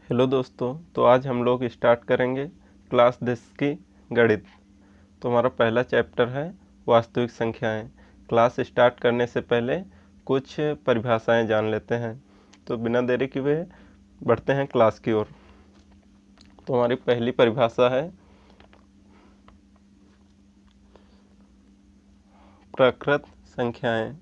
Hello दोस्तों, तो आज हम लोग स्टार्ट करेंगे क्लास 10 की गणित। तो हमारा पहला चैप्टर है वास्तविक संख्याएं। क्लास स्टार्ट करने से पहले कुछ परिभाषाएं जान लेते हैं। तो बिना देरी किए बढ़ते हैं क्लास की ओर। तो हमारी पहली परिभाषा है प्रकृत संख्याएं।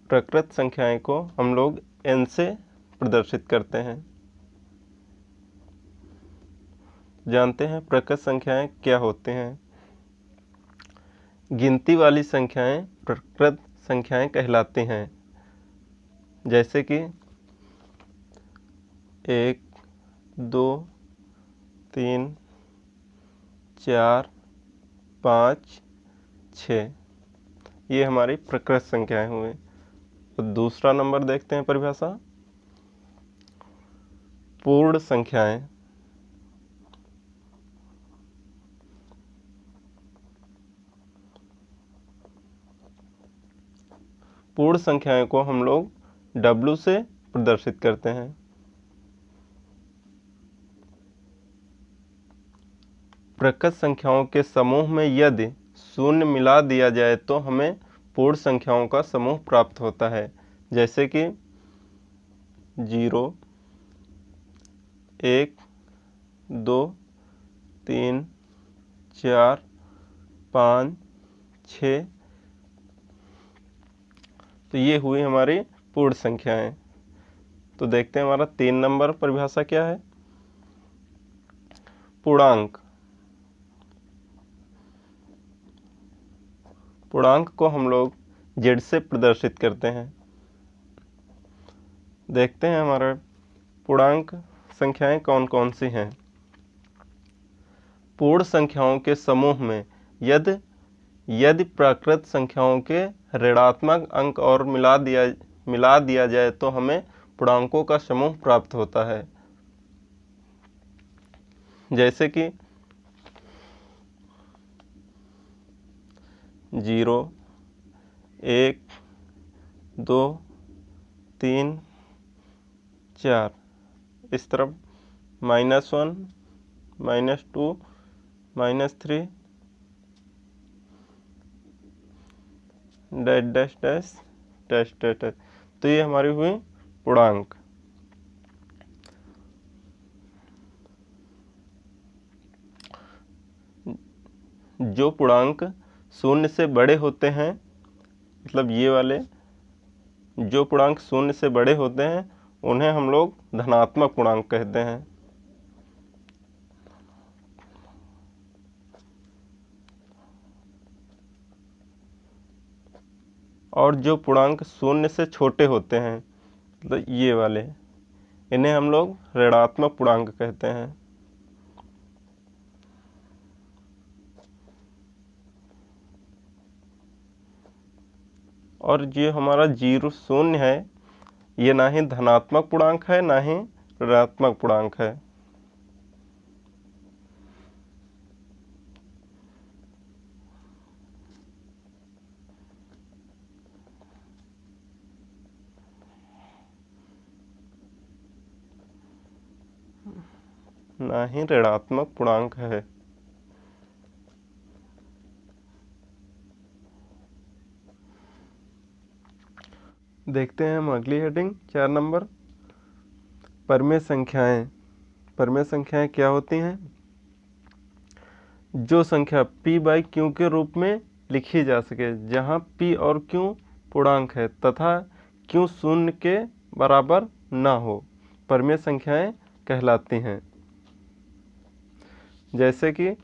प्रकृत संख्याएं को हम लोग n से प्रदर्शित करते हैं। जानते हैं प्रकृत संख्याएं क्या होते हैं। गिनती वाली संख्याएं प्रकृत संख्याएं कहलाती हैं, जैसे कि 1, 2, 3, 4, 5, 6 ये हमारी प्रकृत संख्याएं हुई। तो दूसरा नंबर देखते हैं परिभाषा, पूर्ण संख्याएं। पूर्ण संख्याएं को हम लोग W से प्रदर्शित करते हैं। प्रकृत संख्याओं के समूह में यदि शून्य मिला दिया जाए तो हमें पूर्ण संख्याओं का समूह प्राप्त होता है, जैसे कि 0, 1, 2, 3, 4, 5, 6। तो ये हुई हमारी पूर्ण संख्याएं। तो देखते हैं हमारा 3 नंबर परिभाषा क्या है। पूर्णांक। पूर्णांक को हम लोग Z से प्रदर्शित करते हैं। देखते हैं हमारे पूर्णांक संख्याएं कौन कौन सी हैं। पूर्ण संख्याओं के समूह में यदि प्राकृत संख्याओं के ऋणात्मक अंक और मिला दिया जाए तो हमें पूर्णांकों का समूह प्राप्त होता है, जैसे कि 0, 1, 2, 3, 4। इस तरफ -1, -2, -3 dash dash dash dash dash dash. तो ये हमारी हुई पूर्णांक। जो पूर्णांक शून्य से बड़े होते हैं, मतलब ये वाले जो पूर्णांक शून्य से बड़े होते हैं उन्हें हम लोग धनात्मक पूर्णांक कहते हैं। और जो पूर्णांक शून्य से छोटे होते हैं, मतलब ये वाले, इन्हें हम लोग ऋणात्मक पूर्णांक कहते हैं। और जो हमारा 0 शून्य है, ये ना ही धनात्मक पूर्णांक है ना ही ऋणात्मक पूर्णांक है। ना ही ऋणात्मक पूर्णांक है। देखते हैं हम अगली हेडिंग 4 नंबर, परिमेय संख्याएं। परिमेय संख्याएं क्या होती हैं। जो संख्या p/q के रूप में लिखी जा सके, जहां p और q पूर्णांक है तथा q शून्य के बराबर ना हो, परिमेय संख्याएं कहलाती हैं। जैसे कि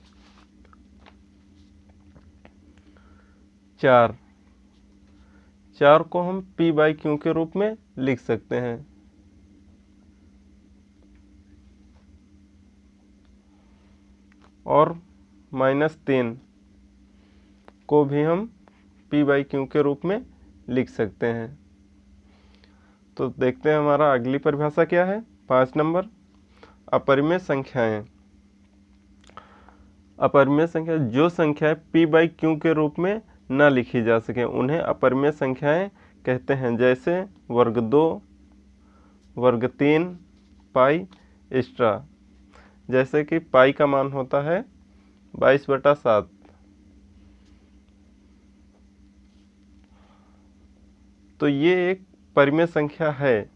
4 को हम p/q के रूप में लिख सकते हैं। और -3 को भी हम p/q के रूप में लिख सकते हैं। तो देखते हैं हमारा अगली परिभाषा क्या है। 5 नंबर, अपरिमेय संख्याएं। अपरिमेय संख्या जो संख्याएं p बाई क्यू के रूप में न लिखी जा सके उन्हें अपरिमेय संख्याएं कहते हैं, जैसे वर्ग 2, वर्ग 3, पाई एक्स्ट्रा। जैसे कि पाई का मान होता है 22/7। तो ये एक परिमेय संख्या है,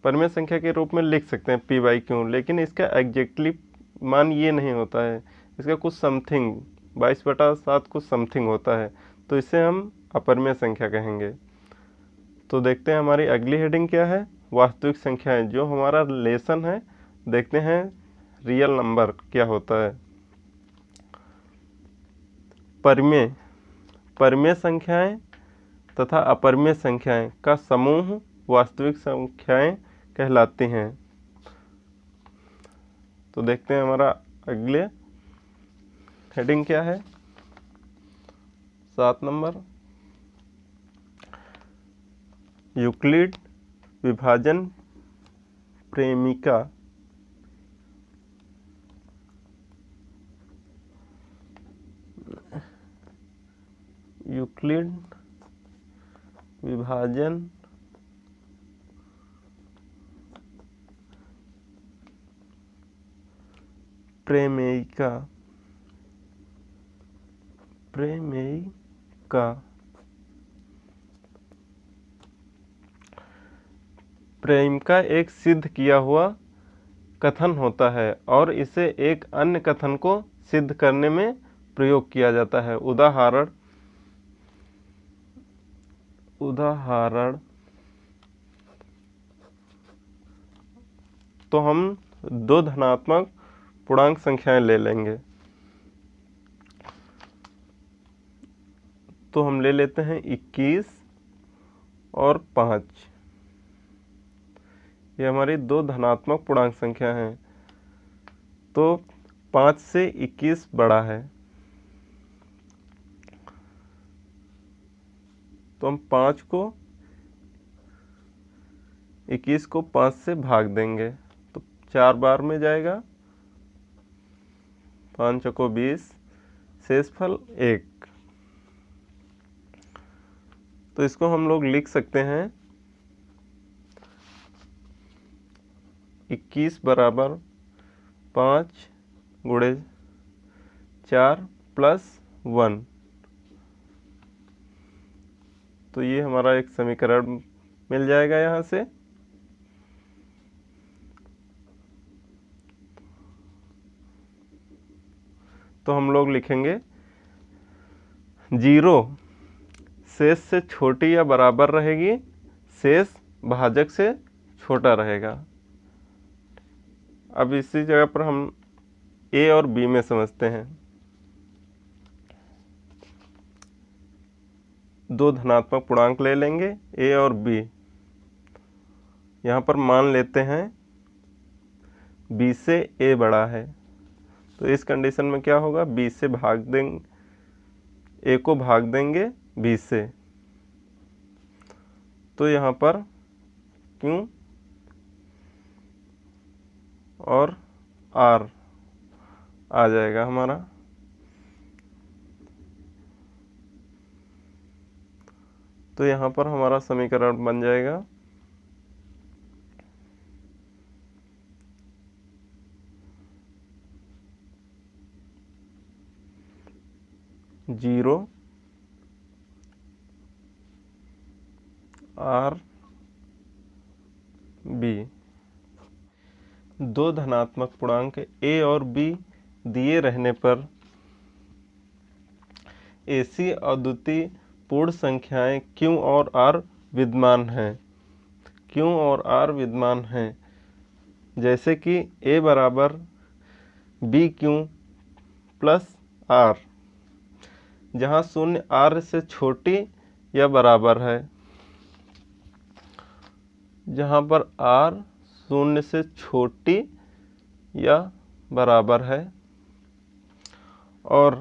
परिमेय संख्या के रूप में लिख सकते हैं p बाई क्यू, लेकिन इसका एग्जैक्टली मान ये नहीं होता है, इसका कुछ समथिंग 22/7 कुछ समथिंग होता है, तो इसे हम अपरिमेय संख्या कहेंगे। तो देखते हैं हमारी अगली हेडिंग क्या है, वास्तविक संख्याएं। जो हमारा लेसन है, देखते हैं रियल नंबर क्या होता है। परिमेय परिमेय संख्याएं तथा अपरिमेय संख्याएं का समूह वास्तविक संख्याएं कहलाती हैं। तो देखते हैं हमारा अगले हेडिंग क्या है, 7 नंबर, यूक्लिड विभाजन प्रेमिका। यूक्लिड विभाजन प्रेमिका प्रेमिका एक सिद्ध किया हुआ कथन होता है और इसे एक अन्य कथन को सिद्ध करने में प्रयोग किया जाता है। उदाहरण तो हम दो धनात्मक पूर्णांक संख्याएं ले लेंगे। तो हम ले लेते हैं 21 और 5। ये हमारी दो धनात्मक पूर्णांक संख्या हैं। तो 5 से 21 बड़ा है, तो हम 21 को 5 से भाग देंगे, तो 4 बार में जाएगा, 5 चौको 20, शेषफल 1। तो इसको हम लोग लिख सकते हैं 21 बराबर 5 गुणे 4 प्लस 1। तो ये हमारा एक समीकरण मिल जाएगा यहाँ से। तो हम लोग लिखेंगे 0 शेष से छोटी या बराबर रहेगी, शेष भाजक से छोटा रहेगा। अब इसी जगह पर हम a और b में समझते हैं। दो धनात्मक पूर्णांक ले लेंगे a और b। यहाँ पर मान लेते हैं b से a बड़ा है, तो इस कंडीशन में क्या होगा, b से भाग देंगे, a को भाग देंगे b से, तो यहाँ पर q और r आ जाएगा हमारा। तो यहाँ पर हमारा समीकरण बन जाएगा 0 r b। दो धनात्मक पूर्णांक a और b दिए रहने पर ऐसी अद्वितीय पूर्ण संख्याएं q और r विद्यमान हैं। q और r विद्यमान हैं, जैसे कि a बराबर b q प्लस r, जहाँ शून्य r से छोटी या बराबर है, जहाँ पर r शून्य से छोटी या बराबर है और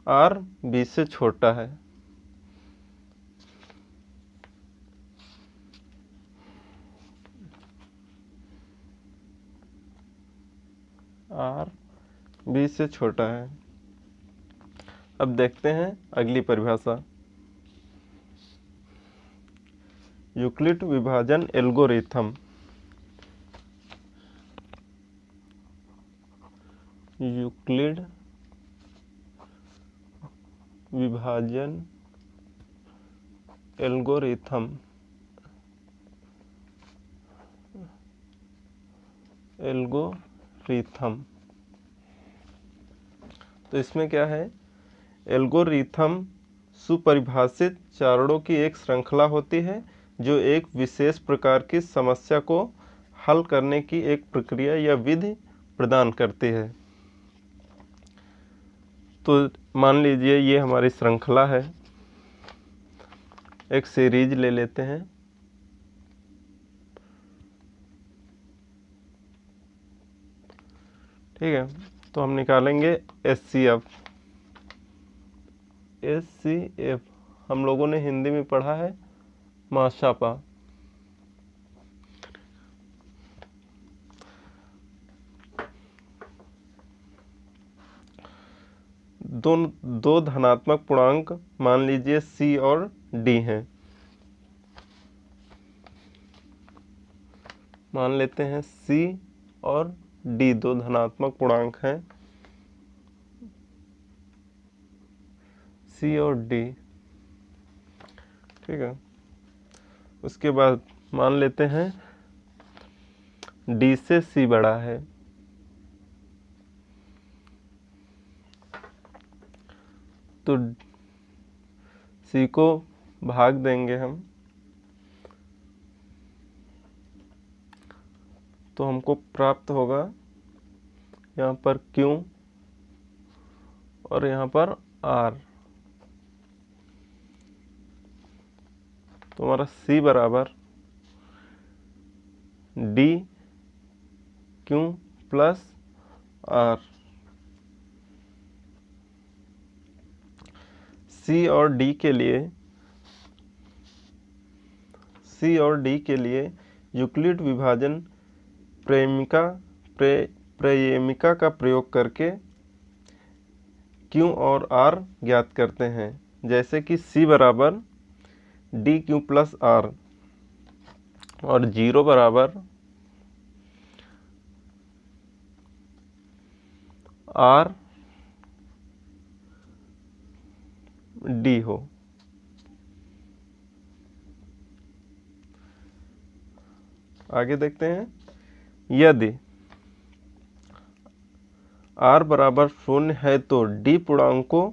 r b से छोटा है। r 20 से छोटा है। अब देखते हैं अगली परिभाषा। यूक्लिड विभाजन एल्गोरिथम। यूक्लिड विभाजन एल्गोरिथम तो इसमें क्या है? एल्गोरिथम सुपरिभाषित चरणों की एक श्रृंखला होती है जो एक विशेष प्रकार की समस्या को हल करने की एक प्रक्रिया या विधि प्रदान करती है। तो मान लीजिए ये हमारी श्रृंखला है, एक सीरीज ले लेते हैं। ठीक है, तो हम निकालेंगे HCF। हम लोगों ने हिंदी में पढ़ा है माशापा। दो धनात्मक पूर्णांक मान लीजिए C और D हैं। मान लेते हैं C और D दो धनात्मक पूर्णांक हैं, C और D। ठीक है, उसके बाद मान लेते हैं D से C बड़ा है। तो C को भाग देंगे हम, तो हमको प्राप्त होगा यहाँ पर Q और यहाँ पर R। तो हमारा C बराबर DQ प्लस R। C और D के लिए यूक्लिड विभाजन प्रमेयिका का प्रयोग करके Q और R ज्ञात करते हैं। जैसे कि C बराबर DQ प्लस R और 0 बराबर R D हो। आगे देखते हैं, यदि R बराबर 0 है तो D पूर्णांकों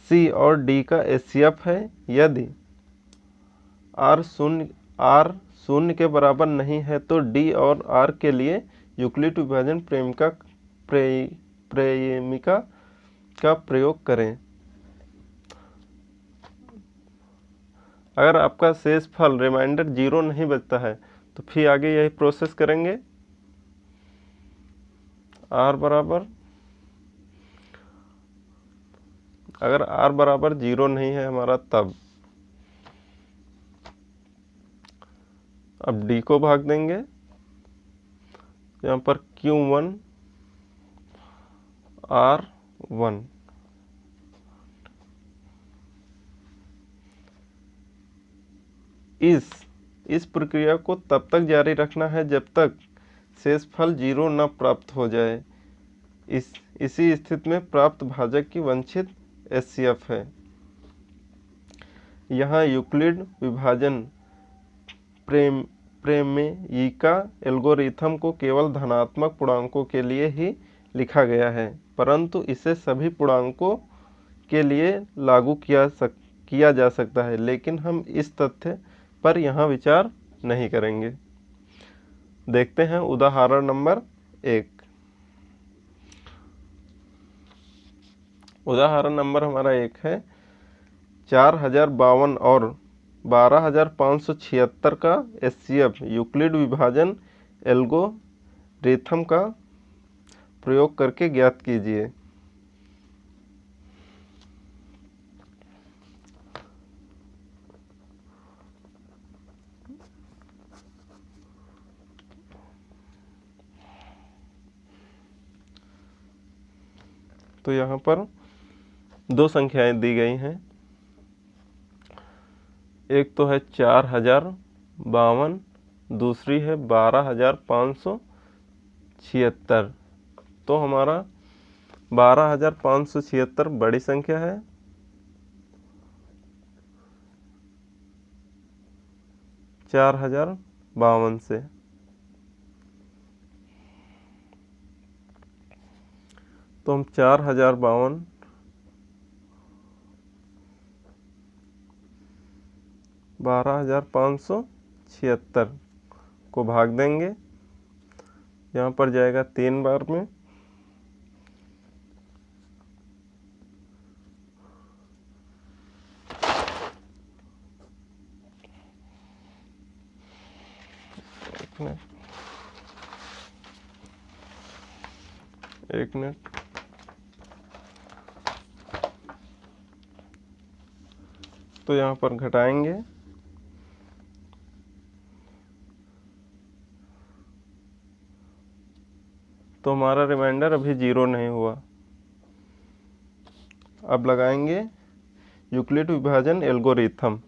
C और D का HCF है। यदि R शून्य के बराबर नहीं है तो D और R के लिए यूक्लिड विभाजन प्रमेयिका का प्रयोग करें। अगर आपका शेषफल रिमाइंडर 0 नहीं बचता है तो फिर आगे यही प्रोसेस करेंगे। R बराबर, अगर R बराबर 0 नहीं है हमारा, तब अब D को भाग देंगे। यहाँ पर Q1 R1। इस प्रक्रिया को तब तक जारी रखना है जब तक शेषफल 0 न प्राप्त हो जाए। इसी स्थिति में प्राप्त भाजक की वांछित HCF है। यहाँ यूक्लिड विभाजन प्रमेयिका एल्गोरिथम को केवल धनात्मक पूर्णांकों के लिए ही लिखा गया है, परंतु इसे सभी पूर्णांकों के लिए लागू किया जा सकता है, लेकिन हम इस तथ्य पर यहाँ विचार नहीं करेंगे। देखते हैं उदाहरण नंबर 1। उदाहरण नंबर हमारा 1 है 4052 और 12576 का HCF यूक्लिड विभाजन एल्गोरिथम का प्रयोग करके ज्ञात कीजिए। तो यहाँ पर दो संख्याएं दी गई हैं, एक तो है 4052, दूसरी है 12576। तो हमारा 12576 बड़ी संख्या है, 4052 से। तो हम 4052 12576 को भाग देंगे, यहाँ पर जाएगा 3 बार में, एक मिनट। तो यहाँ पर घटाएंगे, तो हमारा रिमाइंडर अभी 0 नहीं हुआ। अब लगाएंगे यूक्लिड विभाजन एल्गोरिथम।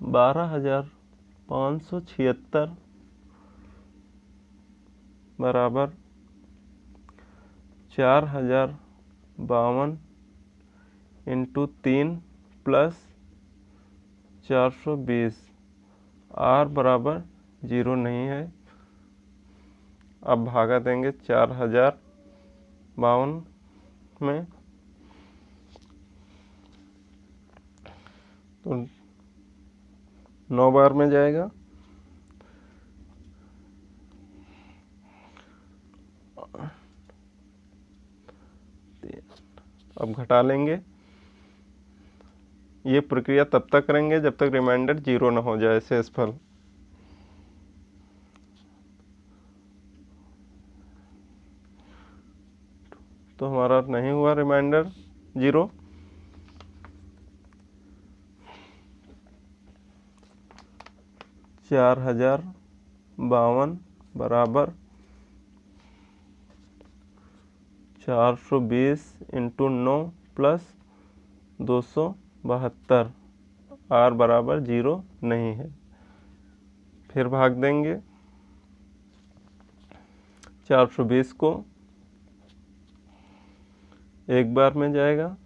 बारह हजार 576 बराबर 4052 इंटू 3 प्लस 420। आर बराबर 0 नहीं है। अब भागा देंगे 4052 में, तो 9 बार में जाएगा। अब घटा लेंगे। ये प्रक्रिया तब तक करेंगे जब तक रिमाइंडर 0 ना हो जाए, शेषफल। तो हमारा नहीं हुआ रिमाइंडर 0। चार 4052 बराबर 420 इंटू 9 प्लस 272। आर बराबर 0 नहीं है। फिर भाग देंगे 420 को, एक बार में जाएगा,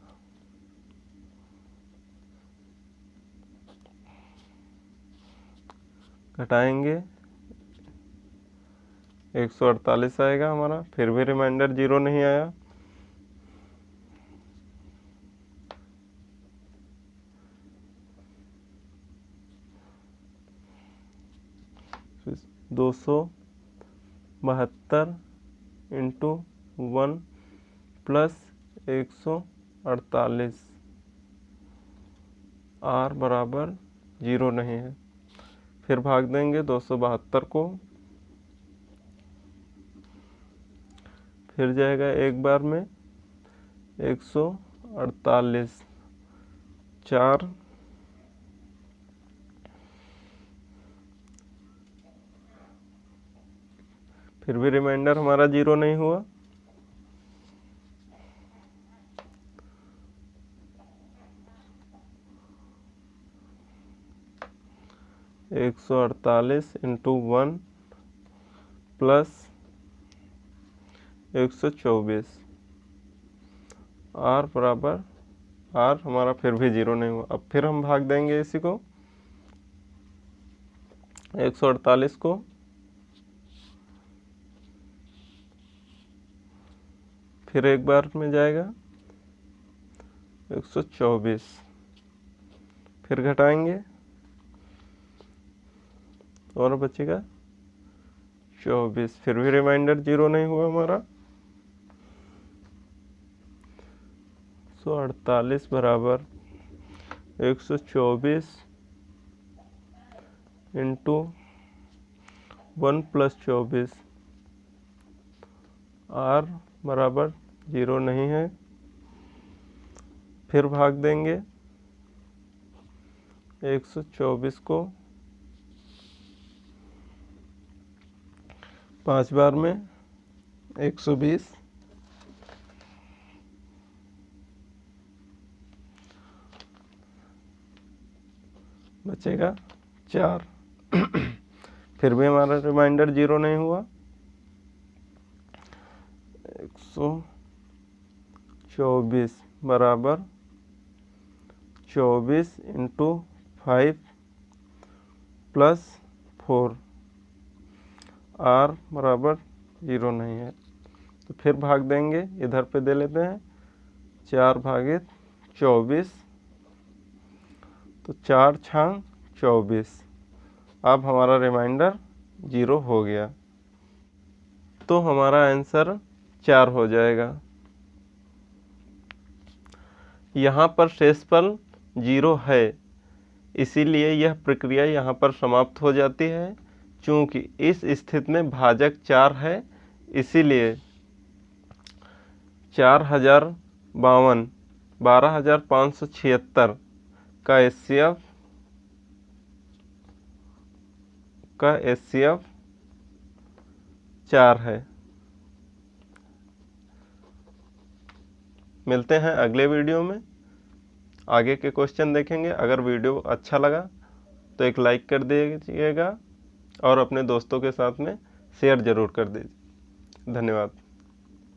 घटाएंगे 148 आएगा हमारा। फिर भी रिमाइंडर 0 नहीं आया। तो 272 इंटू 1 प्लस 148। आर बराबर 0 नहीं है। फिर भाग देंगे 272 को, फिर जाएगा एक बार में 148। 4 फिर भी रिमाइंडर हमारा 0 नहीं हुआ। एक 148 इंटू 1 प्लस 124। आर बराबर, आर हमारा फिर भी 0 नहीं हुआ। अब फिर हम भाग देंगे इसी को, 148 को, फिर एक बार में जाएगा 124। फिर घटाएंगे और बचेगा 24। फिर भी रिमाइंडर 0 नहीं हुआ हमारा। 148 बराबर 124 इंटू 1 + 24 r बराबर 0 नहीं है। फिर भाग देंगे 124 को 5 बार में 120, बचेगा 4। फिर भी हमारा रिमाइंडर 0 नहीं हुआ। 124 बराबर 24 × 5 + 4 r बराबर 0 नहीं है। तो फिर भाग देंगे, इधर पे दे लेते हैं 4/24, तो 4 × 24। अब हमारा रिमाइंडर 0 हो गया, तो हमारा आंसर 4 हो जाएगा। यहाँ पर शेषफल 0 है, इसीलिए यह प्रक्रिया यहाँ पर समाप्त हो जाती है। चूँकि इस स्थिति में भाजक 4 है, इसीलिए 4052 12,576 का HCF 4 है। मिलते हैं अगले वीडियो में, आगे के क्वेश्चन देखेंगे। अगर वीडियो अच्छा लगा तो एक लाइक कर दीजिएगा और अपने दोस्तों के साथ में शेयर ज़रूर कर दीजिए। धन्यवाद।